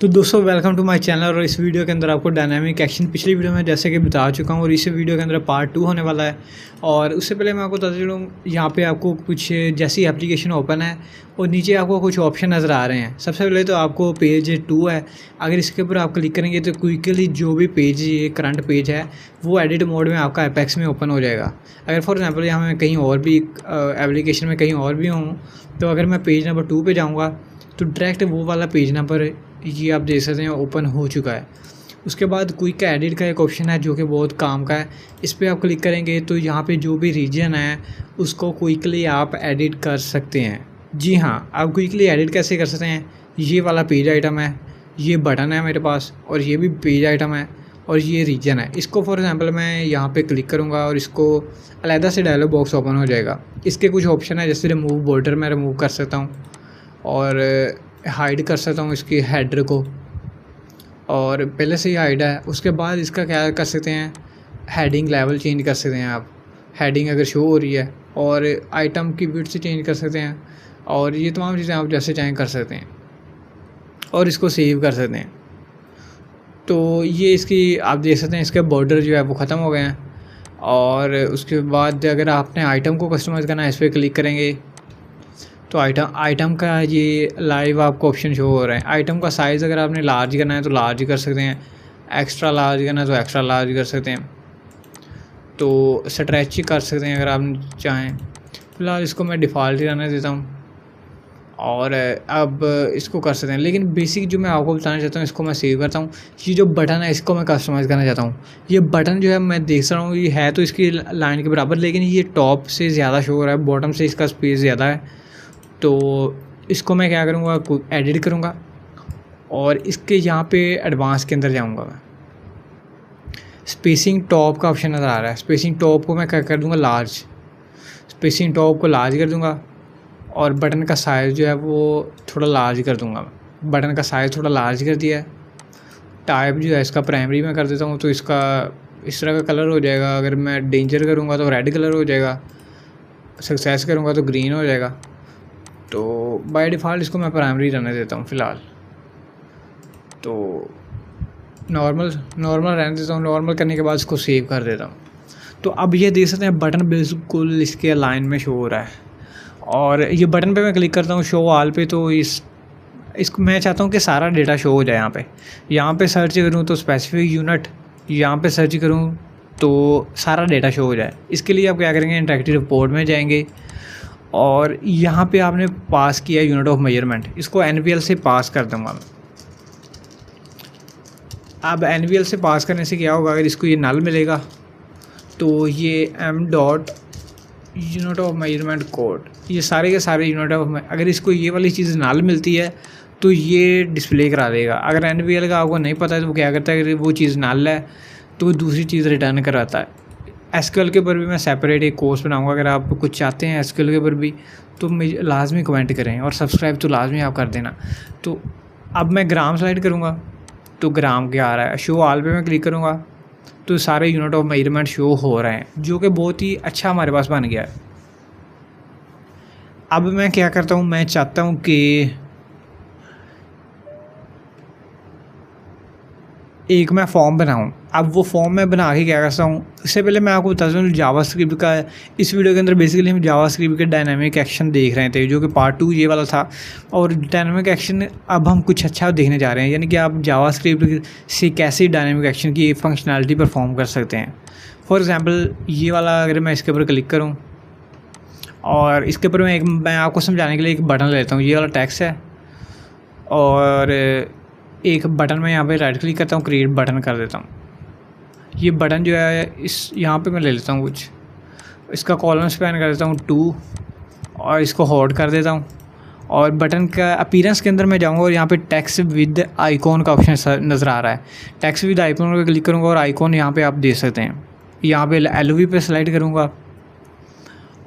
तो दोस्तों welcome to my channel. और इस वीडियो के अंदर आपको डायनामिक एक्शन पिछली वीडियो में जैसे कि बता चुका हूँ और इस वीडियो के अंदर पार्ट 2 होने वाला है। और उससे पहले मैं आपको बता दूँ, यहाँ पे आपको कुछ जैसी एप्लीकेशन ओपन है और नीचे आपको कुछ ऑप्शन नज़र आ रहे हैं। सबसे पहले तो आपको पेज 2 है, अगर इसके ऊपर आप क्लिक करेंगे तो क्विकली जो भी पेज ये करंट पेज है वो एडिट मोड में आपका एपेक्स में ओपन हो जाएगा। अगर फॉर एग्जाम्पल यहाँ मैं कहीं और भी एप्लीकेशन में कहीं और भी हूँ, तो अगर मैं पेज नंबर 2 पे जाऊँगा तो डायरेक्ट वो वाला पेज नंबर ये आप देख सकते हैं ओपन हो चुका है। उसके बाद क्विक एडिट का एक ऑप्शन है जो कि बहुत काम का है। इस पर आप क्लिक करेंगे तो यहाँ पे जो भी रीजन है उसको क्विकली आप एडिट कर सकते हैं। जी हाँ, आप क्विकली एडिट कैसे कर सकते हैं, ये वाला पेज आइटम है, ये बटन है मेरे पास, और ये भी पेज आइटम है, और ये रीजन है। इसको फॉर एग्जांपल मैं यहाँ पे क्लिक करूँगा और इसको अलहदा से डायलॉग बॉक्स ओपन हो जाएगा। इसके कुछ ऑप्शन है, जैसे रिमूव बॉर्डर मैं रिमूव कर सकता हूँ और हाइड कर सकता हूँ इसकी हेडर को, और पहले से ही हाइड है। उसके बाद इसका क्या कर सकते हैं, हेडिंग लेवल चेंज कर सकते हैं आप, हेडिंग अगर शो हो रही है, और आइटम की विड्थ से चेंज कर सकते हैं, और ये तमाम चीज़ें आप जैसे चाहें कर सकते हैं, और इसको सेव कर सकते हैं। तो ये इसकी आप देख सकते हैं, इसके बॉर्डर जो है वो ख़त्म हो गए हैं। और उसके बाद अगर आपने आइटम को कस्टमाइज़ करना है, इस पर क्लिक करेंगे तो आइटम का ये लाइव आपको ऑप्शन शो हो रहा है। आइटम का साइज़ अगर आपने लार्ज करना है तो लार्ज कर सकते हैं, एक्स्ट्रा लार्ज करना है तो एक्स्ट्रा लार्ज कर सकते हैं, तो स्ट्रेच कर सकते हैं अगर आप चाहें। फ़िलहाल इसको मैं डिफ़ॉल्ट ही रहने देता हूँ, और अब इसको कर सकते हैं। लेकिन बेसिक जो मैं आपको बताना चाहता हूँ इसको मैं सेव करता हूँ। ये जो बटन है इसको मैं कस्टमाइज़ करना चाहता हूँ। ये बटन जो है मैं देख रहा हूँ ये है तो इसकी लाइन के बराबर, लेकिन ये टॉप से ज़्यादा शो हो रहा है, बॉटम से इसका स्पेस ज़्यादा है। तो इसको मैं क्या करूँगा, एडिट करूँगा और इसके यहाँ पे एडवांस के अंदर जाऊँगा मैं। स्पेसिंग टॉप का ऑप्शन नज़र आ रहा है, स्पेसिंग टॉप को मैं क्या कर दूँगा, लार्ज। स्पेसिंग टॉप को लार्ज कर दूँगा, और बटन का साइज़ जो है वो थोड़ा लार्ज कर दूँगा मैं। बटन का साइज़ थोड़ा लार्ज कर दिया है। टाइप जो है इसका प्राइमरी में कर देता हूँ, तो इसका इस तरह का कलर हो जाएगा। अगर मैं डेंजर करूँगा तो रेड कलर हो जाएगा, सक्सेस करूँगा तो ग्रीन हो जाएगा। तो बाय डिफ़ॉल्ट इसको मैं प्राइमरी रहने देता हूँ फ़िलहाल। तो नॉर्मल रहने देता हूँ। नॉर्मल करने के बाद इसको सेव कर देता हूँ। तो अब ये देख सकते हैं बटन बिल्कुल इसके लाइन में शो हो रहा है, और ये बटन पे मैं क्लिक करता हूँ शो ऑल पे, तो इसको मैं चाहता हूँ कि सारा डेटा शो हो जाए। यहाँ पे सर्च करूँ तो स्पेसिफिक यूनिट, यहाँ पे सर्च करूँ तो सारा डेटा शो हो जाए। इसके लिए आप क्या करेंगे, इंटरेक्टिव रिपोर्ट में जाएंगे, और यहाँ पे आपने पास किया यूनिट ऑफ मेजरमेंट, इसको NVL से पास कर दूँगा मैं। अब NVL से पास करने से क्या होगा, अगर इसको ये नल मिलेगा तो ये m dot unit of measurement code, ये सारे के सारे यूनिट ऑफ, अगर इसको ये वाली चीज़ नल मिलती है तो ये डिस्प्ले करा देगा। अगर NVL का आपको नहीं पता है तो वो क्या करता है, अगर वो चीज़ नल है तो दूसरी चीज़ रिटर्न करवाता है। SQL के ऊपर भी मैं सेपरेट एक कोर्स बनाऊंगा। अगर आप कुछ चाहते हैं SQL के ऊपर भी तो मुझे लाजमी कमेंट करें, और सब्सक्राइब तो लाजमी आप कर देना। तो अब मैं ग्राम सेलेक्ट करूँगा तो ग्राम क्या आ रहा है, शो ऑल पे मैं क्लिक करूँगा तो सारे यूनिट ऑफ मेजरमेंट शो हो रहे हैं, जो कि बहुत ही अच्छा हमारे पास बन गया है। अब मैं क्या करता हूँ, मैं चाहता हूँ कि एक मैं फॉर्म बनाऊँ। अब वो फॉर्म मैं बना के क्या करता हूँ, इससे पहले मैं आपको बता दूँ जावास्क्रिप्ट का, इस वीडियो के अंदर बेसिकली हम जावास्क्रिप्ट के डायनामिक एक्शन देख रहे थे, जो कि पार्ट 2 ये वाला था। और डायनामिक एक्शन अब हम कुछ अच्छा देखने जा रहे हैं, यानी कि आप जावास्क्रिप्ट से कैसे डायनामिक एक्शन की फंक्शनैलिटी परफॉर्म कर सकते हैं। फॉर एग्ज़ाम्पल ये वाला अगर मैं इसके ऊपर क्लिक करूँ और इसके ऊपर मैं आपको समझाने के लिए एक बटन लेता हूँ, ये वाला टेक्स्ट है, और एक बटन में यहाँ पे राइट क्लिक करता हूँ, क्रिएट बटन कर देता हूँ। ये बटन जो है इस यहाँ पे मैं ले लेता हूँ कुछ, इसका कॉलम स्पैन कर देता हूँ 2, और इसको हॉट कर देता हूँ। और बटन का अपीयरेंस के अंदर मैं जाऊँगा और यहाँ पे टेक्स्ट विद आइकॉन का ऑप्शन नज़र आ रहा है। टेक्स्ट विद आइकॉन पर क्लिक करूँगा और आइकॉन यहाँ पे आप देख सकते हैं। यहाँ पे LV पे सेलेक्ट करूँगा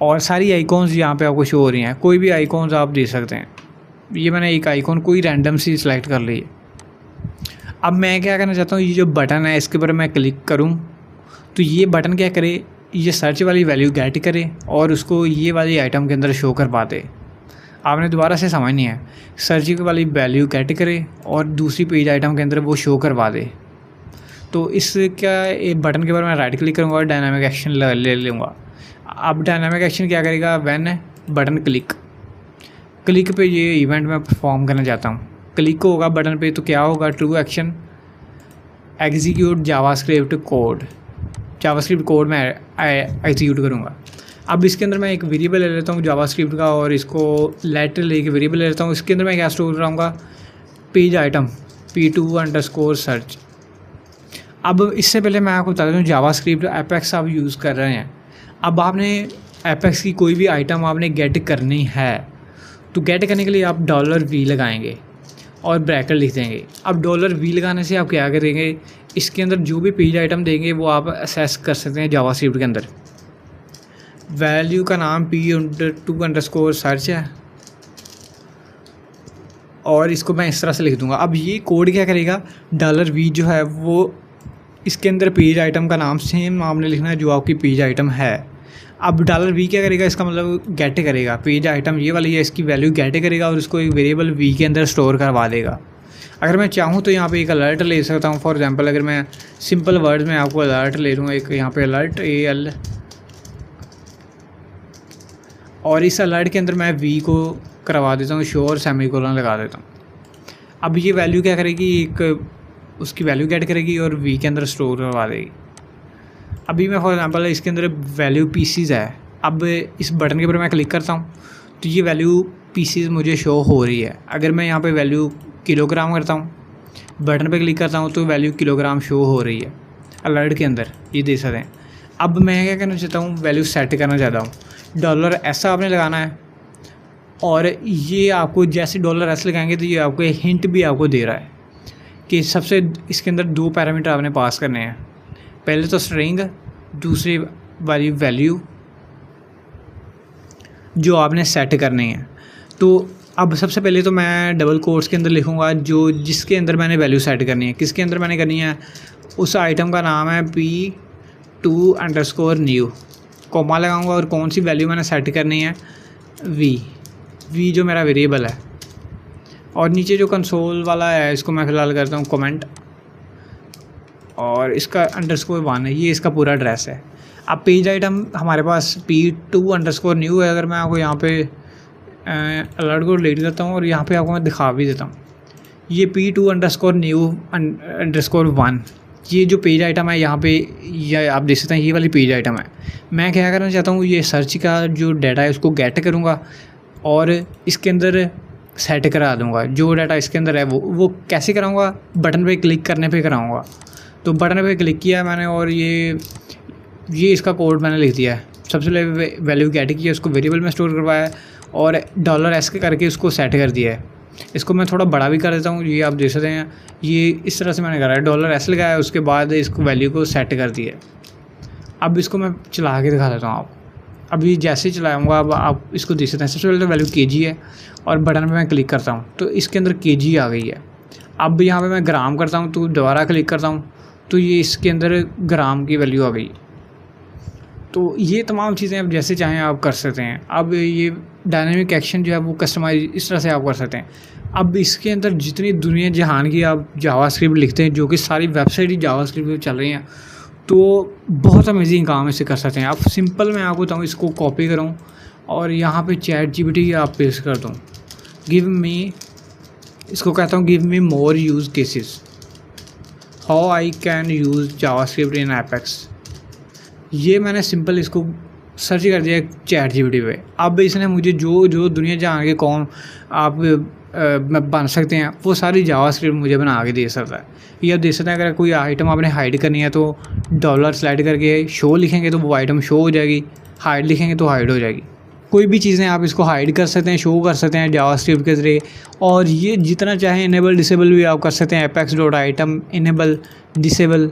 और सारी आइकॉन्स यहाँ पे आपको शो हो रही हैं, कोई भी आइकॉन्स आप दे सकते हैं। ये मैंने एक आइकॉन कोई रैंडम सी सिलेक्ट कर ली है। अब मैं क्या करना चाहता हूँ, ये जो बटन है इसके ऊपर मैं क्लिक करूँ तो ये बटन क्या करे, ये सर्च वाली वैल्यू गेट करे और उसको ये वाली आइटम के अंदर शो कर पाते। आपने दोबारा से समझनी है। सर्च वाली वैल्यू गेट करे और दूसरी पेज आइटम के अंदर वो शो करवा दे। तो इसका एक बटन के ऊपर मैं राइट क्लिक करूँगा और डायनामिक एक्शन ले लूँगा। अब डायनामिक एक्शन क्या करेगा, व्हेन बटन क्लिक पे ये इवेंट मैं परफॉर्म करना चाहता हूँ। क्लिक होगा बटन पे तो क्या होगा, true action execute JavaScript code मैं एग्जीक्यूट करूँगा। अब इसके अंदर मैं एक वेरिएबल ले लेता हूँ जावास्क्रिप्ट का और इसको लेट लेके वेरिएबल ले लेता हूँ। इसके अंदर मैं क्या स्टोर कराऊँगा, पेज आइटम p2_search। अब इससे पहले मैं आपको बता दूँ जावास्क्रिप्ट एपेक्स आप यूज़ कर रहे हैं। अब आपने एपेक्स की कोई भी आइटम आपने गेट करनी है तो गेट करने के लिए आप $v लगाएंगे और ब्रैकेट लिख देंगे। अब $v लगाने से आप क्या करेंगे, इसके अंदर जो भी पेज आइटम देंगे वो आप असेस कर सकते हैं जावास्क्रिप्ट के अंदर। वैल्यू का नाम p2_search है और इसको मैं इस तरह से लिख दूंगा। अब ये कोड क्या करेगा, $v जो है वो इसके अंदर पेज आइटम का नाम सेम आपने लिखना है जो आपकी पेज आइटम है। अब $v क्या करेगा, इसका मतलब गेट करेगा पेज आइटम ये वाली है, इसकी वैल्यू गेट करेगा और इसको एक वेरिएबल v के अंदर स्टोर करवा देगा। अगर मैं चाहूँ तो यहाँ पे एक अलर्ट ले सकता हूँ। फॉर एग्जांपल अगर मैं सिंपल वर्ड्स में आपको अलर्ट ले लूँगा, एक यहाँ पे अलर्ट AL, और इस अलर्ट के अंदर मैं v को करवा देता हूँ शो और सेमीकोलन लगा देता हूँ। अब ये वैल्यू क्या करेगी, एक उसकी वैल्यू गेट करेगी और v के अंदर स्टोर करवा देगी। अभी मैं फॉर एग्जांपल इसके अंदर वैल्यू पीसीज है। अब इस बटन के ऊपर मैं क्लिक करता हूँ तो ये वैल्यू पीसीज मुझे शो हो रही है। अगर मैं यहाँ पे वैल्यू किलोग्राम करता हूँ, बटन पे क्लिक करता हूँ तो वैल्यू किलोग्राम शो हो रही है अलर्ट के अंदर, ये देख सकते हैं। अब मैं क्या करना चाहता हूँ, वैल्यू सेट करना चाहता हूँ। $s आपने लगाना है और ये आपको जैसे $s लगाएंगे तो ये आपको एक हिंट भी आपको दे रहा है कि सबसे इसके अंदर 2 पैरामीटर आपने पास करने हैं। पहले तो स्ट्रिंग, दूसरी वाली वैल्यू जो आपने सेट करनी है। तो अब सबसे पहले तो मैं डबल कोट्स के अंदर लिखूँगा जो जिसके अंदर मैंने वैल्यू सेट करनी है। किसके अंदर मैंने करनी है, उस आइटम का नाम है p2_new, कॉमा लगाऊंगा और कौन सी वैल्यू मैंने सेट करनी है, v जो मेरा वेरिएबल है। और नीचे जो कंसोल वाला है इसको मैं फ़िलहाल करता हूँ कमेंट और इसका _1 है, ये इसका पूरा एड्रेस है। अब पेज आइटम हमारे पास p2_new है। अगर मैं आपको यहाँ पे अलर्ट को डिलीट करता हूँ और यहाँ पे आपको मैं दिखा भी देता हूँ, ये p2_new_1 ये जो पेज आइटम है यहाँ पे, ये आप देख सकते हैं ये वाली पेज आइटम है। मैं क्या करना चाहता हूँ, ये सर्च का जो डाटा है उसको गेट करूँगा और इसके अंदर सेट करा दूँगा। जो डाटा इसके अंदर है वो कैसे कराऊँगा, बटन पे क्लिक करने पे कराऊँगा। तो बटन पे क्लिक किया है मैंने और ये इसका कोड मैंने लिख दिया है। सबसे पहले वैल्यू गेट किया, उसको वेरिएबल में स्टोर करवाया और $s करके उसको सेट कर दिया है। इसको मैं थोड़ा बड़ा भी कर देता हूँ, ये आप देख सकते हैं। ये इस तरह से मैंने करा है, $s लगाया, उसके बाद इसको वैल्यू को सेट कर दिया। अब इसको मैं चला के दिखा देता हूँ आपको। अभी जैसे ही चलाऊँगा अब आप इसको देख सकते हैं। सबसे पहले तो वैल्यू kg है और बटन पे मैं क्लिक करता हूँ तो इसके अंदर kg आ गई है। अब यहाँ पे मैं ग्राम करता हूँ तो दोबारा क्लिक करता हूँ तो ये इसके अंदर ग्राम की वैल्यू आ गई। तो ये तमाम चीज़ें आप जैसे चाहें आप कर सकते हैं। अब ये डायनामिक एक्शन जो है वो कस्टमाइज इस तरह से आप कर सकते हैं। अब इसके अंदर जितनी दुनिया जहान की आप जावास्क्रिप्ट लिखते हैं, जो कि सारी वेबसाइट ही जावास्क्रिप्ट पे चल रही हैं, तो बहुत अमेजिंग काम इससे कर सकते हैं आप। सिंपल मैं आपको बताऊँ, इसको कॉपी करूँ और यहाँ पे ChatGPT आप पेस्ट कर दूँ, इसको कहता हूँ give me more use cases how I can use JavaScript in apex. ये मैंने सिंपल इसको सर्च कर दिया ChatGPT पे। अब इसने मुझे जो दुनिया जहाँ के कौन आप बन सकते हैं वो सारी जावास्क्रिप्ट मुझे बना के दे सकता है। ये आप देख सकते हैं, अगर कोई आइटम आपने हाइड करनी है तो $सेलेक्ट करके शो लिखेंगे तो वो आइटम शो हो जाएगी, हाइड लिखेंगे तो हाइड हो जाएगी। कोई भी चीज़ें आप इसको हाइड कर सकते हैं, शो कर सकते हैं जावास्क्रिप्ट के ज़रिए। और ये जितना चाहें इनेबल डिसेबल भी आप कर सकते हैं, apex.item इनेबल डिसेबल।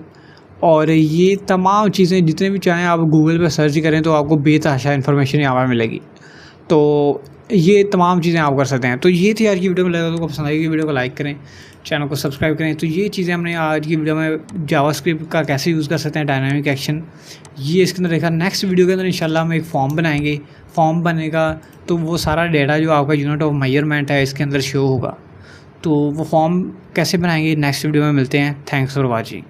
और ये तमाम चीज़ें जितने भी चाहें आप गूगल पे सर्च करें तो आपको बेतहाशा इन्फॉर्मेशन यहाँ पर मिलेगी। तो ये तमाम चीज़ें आप कर सकते हैं। तो ये थी आज की वीडियो में, लगा तो आपको पसंद आएगी वीडियो को लाइक करें, चैनल को सब्सक्राइब करें। तो ये चीज़ें हमने आज की वीडियो में जावास्क्रिप्ट का कैसे यूज़ कर सकते हैं डायनामिक एक्शन, ये इसके अंदर देखा। नेक्स्ट वीडियो के अंदर इंशाल्लाह हम एक फॉर्म बनाएंगे। फॉर्म बनेगा तो वो सारा डेटा जो आपका यूनिट ऑफ मेजरमेंट है इसके अंदर शो होगा। तो वो फॉर्म कैसे बनाएंगे नेक्स्ट वीडियो में मिलते हैं। Thanks for watching.